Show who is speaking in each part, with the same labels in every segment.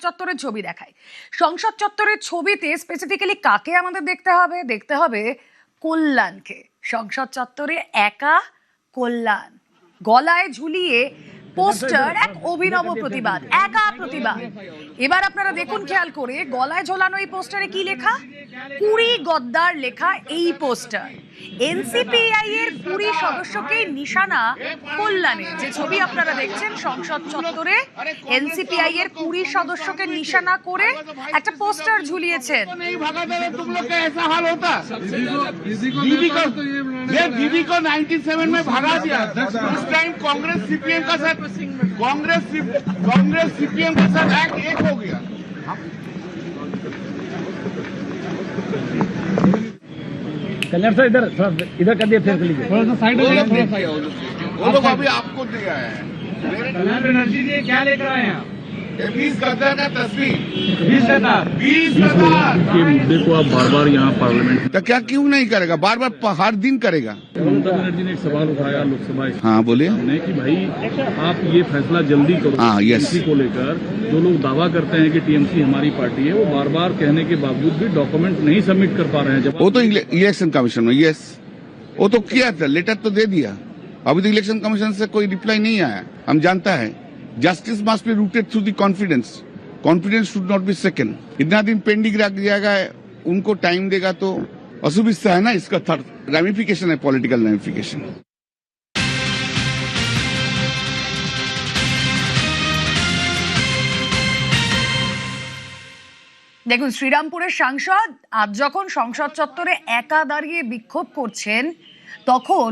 Speaker 1: চত্বরের ছবি দেখাই। সংসদ চত্বরের ছবিতে স্পেসিফিক্যালি কাকে আমাদের দেখতে হবে কল্যাণকে। সংসদ চত্বরে একা কল্যাণ, গলায় ঝুলিয়ে পোস্টার, এক অভিনব প্রতিবাদ, একা প্রতিবাদ। এবার আপনারা দেখুন খেয়াল করে, গলায় ঝোলানো এই পোস্টারে কি লেখা? 20 গদ্দার লেখা এই পোস্টার। এনসিপিআই এর 20 সদস্যকে নিশানা কল্যাণে। যে ছবি আপনারা দেখছেন সংসদ চত্বরে এনসিপিআই এর 20 সদস্যকে নিশানা করে একটা পোস্টার ঝুলিয়েছেন।
Speaker 2: बीबी को 97 में भगा दिया। उस टाइम कांग्रेस सीपीएम का साथ कांग्रेस सीपीएम के साथ एक हो गया।
Speaker 3: कल्याण सर इधर कर दिया, फिर थोड़ा सा साइड हो जाइए, थोड़ा सा।
Speaker 2: वो लोग अभी आपको दिया है।
Speaker 3: कल्याण बनर्जी जी क्या लेकर आए हैं आप?
Speaker 2: 20 गद्दार का तस्वीर,
Speaker 3: 20 गद्दार।
Speaker 4: के मुद्दे को आप बार बार यहाँ पार्लियामेंट
Speaker 2: तो क्या क्यों नहीं करेगा? बार बार हर दिन करेगा।
Speaker 4: ममता बनर्जी ने एक सवाल उठाया लोकसभा
Speaker 2: हाँ बोलिए।
Speaker 4: में कि भाई आप ये फैसला जल्दी करो।
Speaker 2: हाँ, यस।
Speaker 4: टीएमसी को लेकर जो लोग दावा करते हैं कि टीएमसी हमारी पार्टी है, वो बार बार कहने के बावजूद भी डॉक्यूमेंट नहीं सबमिट कर पा रहे हैं। जब
Speaker 2: वो तो इलेक्शन कमीशन में, यस, वो तो किया था, लेटर तो दे दिया। अभी तो इलेक्शन कमीशन से कोई रिप्लाई नहीं आया। हम जानता है justice must be rooted through the confidence should not be second. इतना दिन पेंडिंग रख दिया गया, उनको टाइम देगा तो असुविधा है ना। इसका थर्ड रेमिफिकेशन है, पॉलिटिकल रेमिफिकेशन।
Speaker 1: দেখুন, শ্রীরামপুরের সাংসদ আজ যখন সংসদ চত্বরে একা দাঁড়িয়ে বিক্ষোভ করছেন, তখন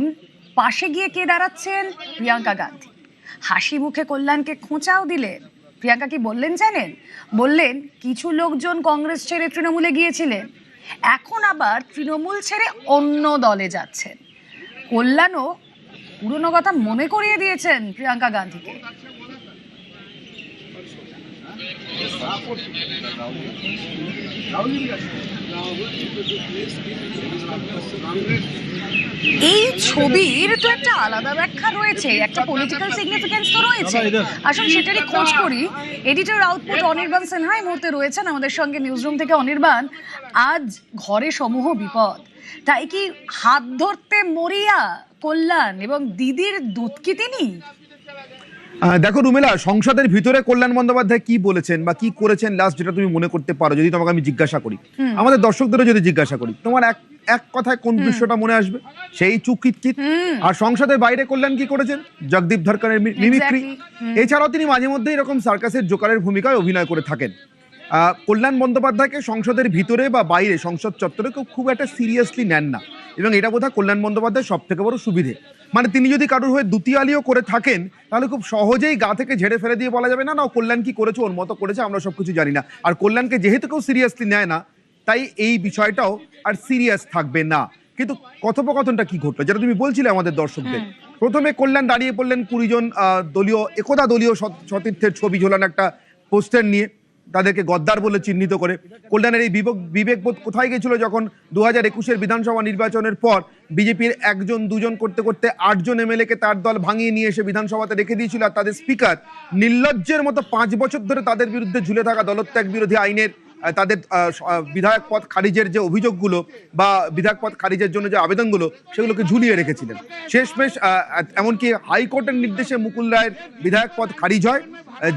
Speaker 1: পাশে গিয়ে কে দাঁড়াচ্ছেন? প্রিয়াঙ্কা গান্ধী। হাসি মুখে কল্যাণকে খোঁচাও দিলেন। প্রিয়াঙ্কা কি বললেন জানেন? বললেন কিছু লোকজন কংগ্রেস ছেড়ে তৃণমূলে গিয়েছিলেন, এখন আবার তৃণমূল ছেড়ে অন্য দলে যাচ্ছেন। কল্যাণও পুরনো কথা মনে করিয়ে দিয়েছেন প্রিয়াঙ্কা গান্ধীকে। এই ছবির তো একটা আলাদা ব্যাখ্যা রয়েছে, একটা পলিটিক্যাল সিগনিফিকেন্স তো রয়েছে। আসুন সেটারই খোঁজ করি। এডিটর আউটপুট অনির্বাণ সিনহা এই মুহূর্তে রয়েছেন আমাদের সঙ্গে নিউজরুম থেকে। অনির্বাণ, আজ ঘরে সমূহ বিপদ, তাই কি হাত ধরতে মরিয়া কল্যাণ এবং দিদির দূত কি তিনি?
Speaker 5: দেখো রুমেলা, সংসদের ভিতরে কল্যাণ বন্দ্যোপাধ্যায় কি বলেছেন বা কি করেছেন লাস্ট, যেটা তুমি মনে করতে পারো, যদি তোমাকে আমি জিজ্ঞাসা করি, আমাদের দর্শকদেরও যদি জিজ্ঞাসা করি, তোমার এক কথায় কোন দৃশ্যটা মনে আসবে? সেই চুকিতকিত। আর সংসদের বাইরে কল্যাণ কি করেছেন? জগদীপ ধরকরের মিমিক্রি। এছাড়াও তিনি মাঝে মধ্যে এরকম সার্কাসের জোকারের ভূমিকায় অভিনয় করে থাকেন। কল্যাণ বন্দ্যোপাধ্যায়কে সংসদের ভিতরে বা বাইরে, সংসদ চত্বরে কেউ খুব একটা সিরিয়াসলি নেন না, এবং এটা বোধহয় কল্যাণ বন্দ্যোপাধ্যায় সব থেকে বড় সুবিধে। মানে তিনি যদি কারোর হয়ে দুতিয়ালিও করে থাকেন, তাহলে খুব সহজেই গা থেকে ঝেড়ে ফেলে দিয়ে বলা যাবে না না কল্যাণ কি করেছে, ওর মতো করেছে, আমরা সবকিছু জানি না। আর কল্যাণকে যেহেতু কেউ সিরিয়াসলি নেয় না, তাই এই বিষয়টাও আর সিরিয়াস থাকবে না। কিন্তু কথোপকথনটা কি ঘটলো, যেটা তুমি বলছিলে আমাদের দর্শকদের। প্রথমে কল্যাণ দাঁড়িয়ে পড়লেন 20 জন একদা দলীয় সতীর্থের ছবি ঝোলানো একটা পোস্টার নিয়ে, তাদেরকে গদ্দার বলে চিহ্নিত করে। কল্যাণের এই বিবেকবোধ কোথায় গেছিল যখন 2021-এর বিধানসভা নির্বাচনের পর বিজেপির 1-2 করতে করতে 8 জন এমএলএ কে তার দল ভাঙিয়ে নিয়ে এসে বিধানসভাতে রেখে দিয়েছিল, আর তাদের স্পিকার নির্লজ্জের মতো 5 বছর ধরে তাদের বিরুদ্ধে ঝুলে থাকা দলত্যাগ বিরোধী আইনের তাদের বিধায়ক পদ খারিজের যে অভিযোগগুলো বা বিধায়ক পদ খারিজের জন্য যে আবেদনগুলো, সেগুলোকে ঝুলিয়ে রেখেছিলেন। শেষমেশ এমনকি হাইকোর্টের নির্দেশে মুকুল রায়ের বিধায়ক পদ খারিজ হয়।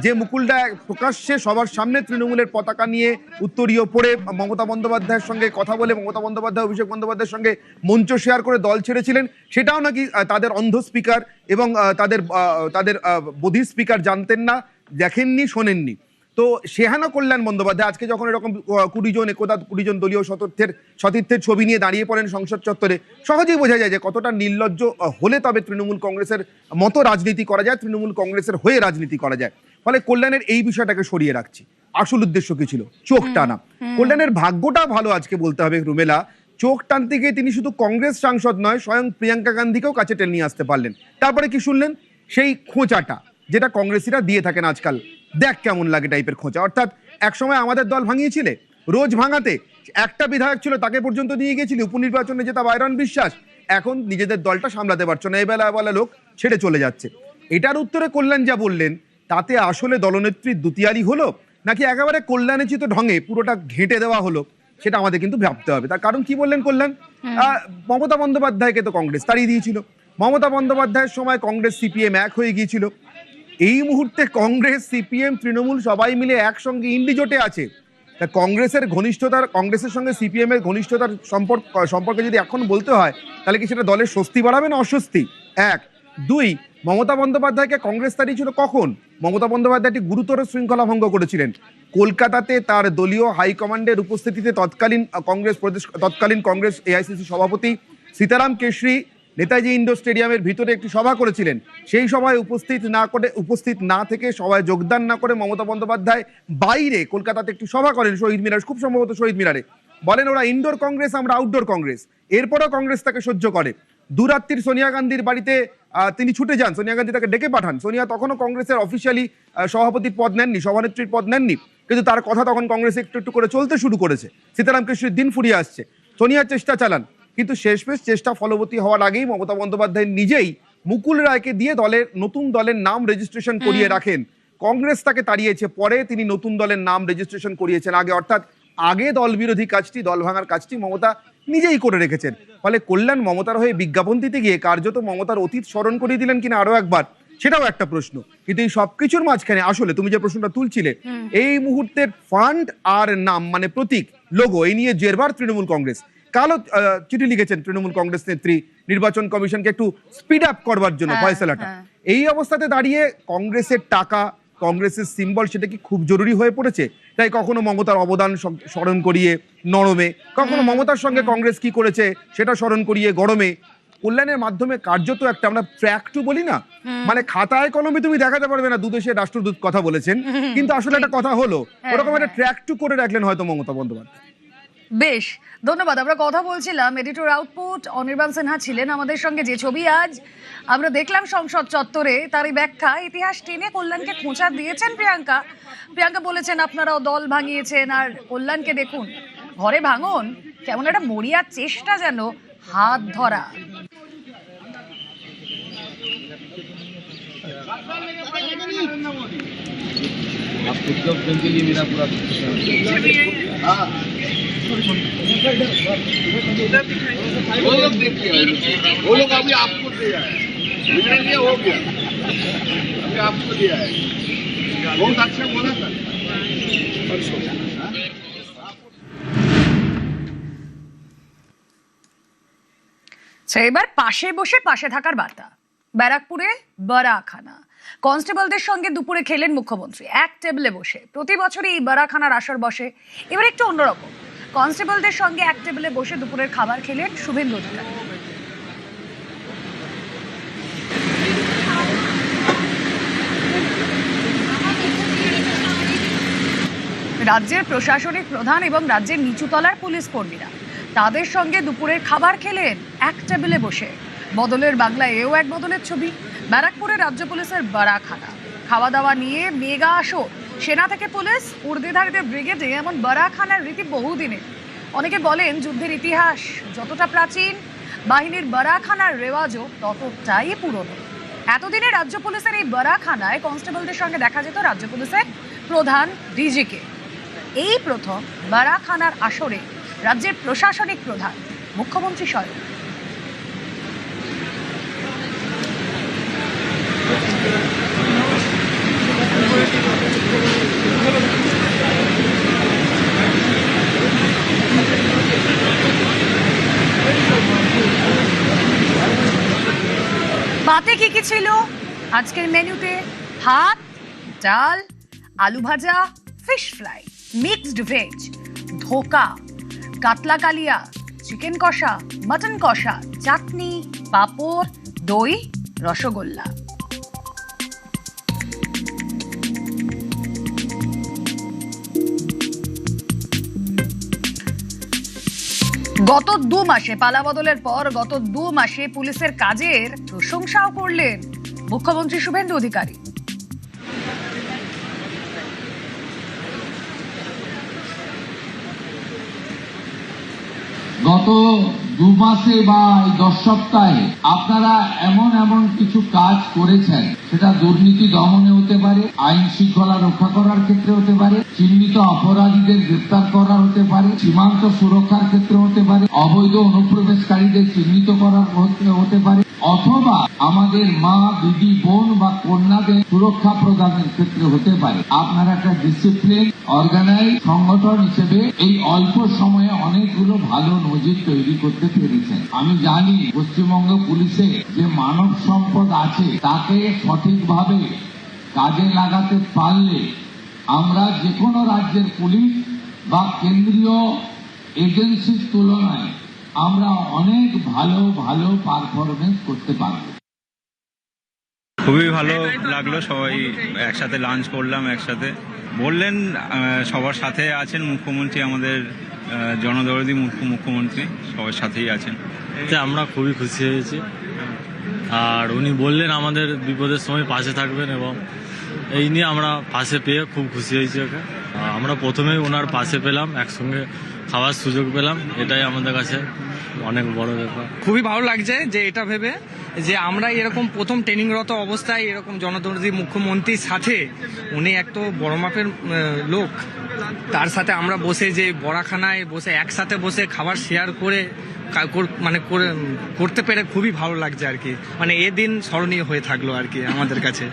Speaker 5: যে মুকুল রায় প্রকাশ্যে সবার সামনে তৃণমূলের পতাকা নিয়ে উত্তরীয় পড়ে মমতা বন্দ্যোপাধ্যায়ের সঙ্গে কথা বলে মমতা বন্দ্যোপাধ্যায় অভিষেক বন্দ্যোপাধ্যায়ের সঙ্গে মঞ্চ শেয়ার করে দল ছেড়েছিলেন, সেটাও নাকি তাদের অন্ধ স্পিকার এবং তাদের বধির স্পিকার জানতেন না, দেখেননি, শোনেননি। তো সেহানা কল্যাণ বন্দ্যোপাধ্যায় আজকে যখন এরকম 20 জন দলীয় সতীর্থের ছবি নিয়ে দাঁড়িয়ে পড়েন সংসদ চত্বরে, সহজেই বোঝা যায় যে কতটা নির্লজ্জ হলে তবে তৃণমূল কংগ্রেসের মতো রাজনীতি করা যায়, তৃণমূল কংগ্রেসের হয়ে রাজনীতি করা যায়। ফলে কল্যাণের এই বিষয়টাকে সরিয়ে রাখছি। আসল উদ্দেশ্য কি ছিল? চোখ টানা। কল্যাণের ভাগ্যটা ভালো আজকে বলতে হবে রুমেলা, চোখ টানতে গিয়ে তিনি শুধু কংগ্রেস সাংসদ নয়, স্বয়ং প্রিয়াঙ্কা গান্ধীকেও কাছে টেনে নিয়ে আসতে পারলেন। তারপরে কি শুনলেন? সেই খোঁচাটা যেটা কংগ্রেসীরা দিয়ে থাকেন আজকাল, দেখ কেমন লাগে টাইপের খোঁচা। অর্থাৎ একসময় আমাদের দল ভাঙিয়েছিলে, রোজ ভাঙাতে, একটা বিধায়ক ছিল তাকে পর্যন্ত নিয়ে গিয়েছিল, উপনির্বাচনে জেতা বাইরন বিশ্বাস, এখন নিজেদের দলটা সামলাতে পারছো না, এবেলা লোক ছেড়ে চলে যাচ্ছে। এটার উত্তরে কল্যাণ যা বললেন, তাতে আসলে দলনেত্রীর দুতিয়ালি হলো, নাকি একেবারে কল্যাণোচিত ঢঙে পুরোটা ঘেঁটে দেওয়া হলো, সেটা আমাদের কিন্তু ভাবতে হবে। তার কারণ কি বললেন কল্যাণ? মমতা বন্দ্যোপাধ্যায়কে তো কংগ্রেস তাড়িয়ে দিয়েছিল। মমতা বন্দ্যোপাধ্যায়ের সময় কংগ্রেস সিপিএম এক হয়ে গিয়েছিল। এই মুহূর্তে কংগ্রেস সিপিএম তৃণমূল সবাই মিলে একসঙ্গে ইন্ডি জোটে আছে। তা কংগ্রেসের ঘনিষ্ঠতার, কংগ্রেসের সঙ্গে সিপিএম এর ঘনিষ্ঠতার সম্পর্কে যদি এখন বলতে হয়, তাহলে কি সেটা দলের স্বস্তি বাড়াবে না অস্বস্তি? এক। দুই, মমতা বন্দ্যোপাধ্যায়কে কংগ্রেস তাড়িয়েছিল কখন? মমতা বন্দ্যোপাধ্যায় একটি গুরুতর শৃঙ্খলা ভঙ্গ করেছিলেন। কলকাতাতে তার দলীয় হাইকমান্ডের উপস্থিতিতে তৎকালীন কংগ্রেস এআইসিসি সভাপতি সীতারাম কেশরী নেতাজি ইন্ডোর স্টেডিয়ামের ভিতরে একটি সভা করেছিলেন। সেই সভায় উপস্থিত না থেকে, সভায় যোগদান না করে মমতা বন্দ্যোপাধ্যায় বাইরে কলকাতাতে একটি সভা করেন শহীদ মিনার, খুব সম্ভবত শহীদ মিনারে। বলেন ওরা ইনডোর কংগ্রেস, আমরা আউটডোর কংগ্রেস। এরপরেও কংগ্রেস তাকে সহ্য করে। দুরাত্রির সোনিয়া গান্ধীর বাড়িতে তিনি ছুটে যান, সোনিয়া গান্ধী তাকে ডেকে পাঠান। সোনিয়া তখনও কংগ্রেসের অফিসিয়ালি সভাপতির পদ নেননি, সভানেত্রীর পদ নেননি, কিন্তু তার কথা তখন কংগ্রেস একটু একটু করে চলতে শুরু করেছে। সীতারাম কেশরীর দিন ফুরিয়ে আসছে, সোনিয়া চেষ্টা চালান, কিন্তু শেষমেশ চেষ্টা ফলবতী হওয়ার আগেই মমতা বন্দ্যোপাধ্যায় নিজেই মুকুল রায়কে দিয়ে নতুন দলের নাম রেজিস্ট্রেশন করিয়ে রাখেন। কংগ্রেস তাকে তাড়িয়েছে, পরে তিনি নতুন দলের নাম রেজিস্ট্রেশন করিয়েছেন আগে। অর্থাৎ আগে দল বিরোধী কাজটি, দল ভাঙার কাজটি মমতা নিজেই করে রেখেছেন। ফলে কল্যাণ মমতার হয়ে বিজ্ঞাপন দিতে গিয়ে কার্যত মমতার অতীত স্মরণ করিয়ে দিলেন কিনা আরো একবার, সেটাও একটা প্রশ্ন। কিন্তু এই সবকিছুর মাঝখানে আসলে তুমি যে প্রশ্নটা তুলছিলে, এই মুহূর্তের ফান্ড আর নাম মানে প্রতীক, লোগো, এই নিয়ে জেরবার তৃণমূল কংগ্রেস। কালো চিঠি লিখেছেন তৃণমূল কংগ্রেস নেত্রী নির্বাচন কমিশনকে একটু স্পিড আপ করবার জন্য ফয়সালাটা। এই অবস্থাতে দাঁড়িয়ে কংগ্রেসের টাকা, কংগ্রেসের সিম্বল, সেটা কি খুব জরুরি হয়ে পড়েছে? তাই কখনো মমতার অবদান স্মরণ করিয়ে নরমে, কখনো মমতার সঙ্গে কংগ্রেস কি করেছে সেটা স্মরণ করিয়ে গরমে। কল্যাণের মাধ্যমে কার্যত একটা আমরা ট্র্যাক টু বলি না, মানে খাতায় কলমে তুমি দেখাতে পারবে না দুদেশের রাষ্ট্রদূত কথা বলেছেন, কিন্তু আসলে একটা কথা হলো, ওরকম একটা ট্র্যাক টু করে রাখলেন হয়তো মমতা বন্দ্যোপাধ্যায়।
Speaker 1: বেশ, ধন্যবাদ। আমরা কথা বলছিলাম, এডিটর আউটপুট অনির্বাণ সিনহা ছিলেন আমাদের সঙ্গে। যে ছবি আজ আমরা দেখলাম সংসদ চত্বরে, তারই ব্যাখ্যা, ইতিহাস টেনে কল্যাণকে খোঁচা দিয়েছেন প্রিয়াঙ্কা। প্রিয়াঙ্কা বলেছেন আপনারাও দল ভাঙিয়েছেন, আর কল্যাণকে দেখুন ঘরে ভাঙন, কেমন একটা মরিয়ার চেষ্টা, যেন হাত ধরা।
Speaker 2: वो लोग अभी आपको दिया है, मेरे लिए हो गया, अभी आपको दिया है, बहुत अच्छा बोला था।
Speaker 1: এবার পাশে বসে পাশে থাকার বার্তা। ব্যারাকপুরে বারাখানা কনস্টেবলদের সঙ্গে দুপুরে খেলেন মুখ্যমন্ত্রী এক টেবিলে বসে। প্রতি বছরই এই বারাখানার আসর বসে, এবার একটু অন্যরকম। কনস্টেবলদের সঙ্গে এক টেবিলে বসে দুপুরের খাবার খেলেন শুভেন্দু অধিকারী। রাজ্যের প্রশাসনিক প্রধান এবং রাজ্যের নিচুতলার পুলিশ কর্মীরা তাদের সঙ্গে দুপুরের খাবার খেলেন এক টেবিলে বসে। বদলের বাংলায় এও এক বদলের ছবি। ব্যারাকপুরে রাজ্য পুলিশের বারাখানা, খাওয়া দাওয়া নিয়ে মেগা আসর। সেনা থেকে পুলিশ, উর্দিধারীদের ব্রিগেডে এমন বারাখানার রীতি বহুদিনের। অনেকে বলেন যুদ্ধের ইতিহাস যতটা প্রাচীন, বাহিনীর বারাখানার রেওয়াজও ততটাই পুরনো। এতদিনে রাজ্য পুলিশের এই বারাখানায় কনস্টেবলদের সঙ্গে দেখা যেত রাজ্য পুলিশের প্রধান ডিজিকে। এই প্রথম বারাখানার আসরে রাজ্যের প্রশাসনিক প্রধান মুখ্যমন্ত্রী স্বয়ং। পাতে কি কি ছিল আজকের মেনুতে? ভাত, ডাল, আলু ভাজা, ফিশ ফ্রাই, মিক্সড ভেজ, ধোকা, কাতলা কালিয়া, চিকেন কষা, মটন কষা, চাটনি, পাঁপড়, দই, রসগোল্লা। গত 2 মাসে পালা বদলের পর গত 2 মাসে পুলিশের কাজের প্রশংসাও করলেন মুখ্যমন্ত্রী শুভেন্দু অধিকারী।
Speaker 6: গত 2 মাসে বা 10 সপ্তাহে আপনারা এমন কিছু কাজ করেছেন, সেটা দুর্নীতি দমনে হতে পারে, আইন শৃঙ্খলা রক্ষা করার ক্ষেত্রে হতে পারে, চিহ্নিত অপরাধীদের গ্রেফতার করা হতে পারে, সীমান্ত সুরক্ষার ক্ষেত্রে হতে পারে, অবৈধ অনুপ্রবেশকারীদের চিহ্নিত করার হতে পারে, অথবা আমাদের মা, দিদি, বোন বা কন্যাদের সুরক্ষা প্রদানের ক্ষেত্রে হতে পারে। আপনারা একটা ডিসিপ্লিন অর্গানাইজ সংগঠন হিসেবে এই অল্প সময়ে অনেকগুলো ভালো নজির তৈরি করতে পেরেছেন। আমি জানি পশ্চিমবঙ্গ পুলিশে যে মানব সম্পদ আছে তাকে সঠিকভাবে কাজে লাগাতে পারলে আমরা যে কোনো রাজ্যের পুলিশ বা কেন্দ্রীয় এজেন্সির তুলনায় আমরা অনেক ভালো ভালো পারফরমেন্স করতে পারব।
Speaker 7: খুবই ভালো লাগলো, সবাই একসাথে লাঞ্চ করলাম, একসাথে বললেন সবার সাথে আছেন মুখ্যমন্ত্রী, আমাদের জনদরদী মুখ্যমন্ত্রী সবার সাথেই আছেন।
Speaker 8: এতে আমরা খুবই খুশি হয়েছি, আর উনি বললেন আমাদের বিপদের সময় পাশে থাকবেন, এবং এই নিয়ে আমরা পাশে পেয়ে খুব খুশি হয়েছি ওকে। আমরা প্রথমেই ওনার পাশে পেলাম, একসঙ্গে খাওয়ার সুযোগ পেলাম, এটাই আমাদের কাছে অনেক বড় ব্যাপার।
Speaker 9: খুবই ভালো লাগছে যে এটা ভেবে যে আমরা এরকম প্রথম ট্রেনিংরত অবস্থায় এরকম জনদরদী মুখ্যমন্ত্রীর সাথে, উনি এক তো বড় মাপের লোক, তার সাথে আমরা বসে যে বড়াখানায় বসে একসাথে বসে খাবার শেয়ার করে করতে পেরে খুবই ভালো লাগছে আর কি। মানে এদিন স্মরণীয় হয়ে থাকলো আর কি আমাদের কাছে।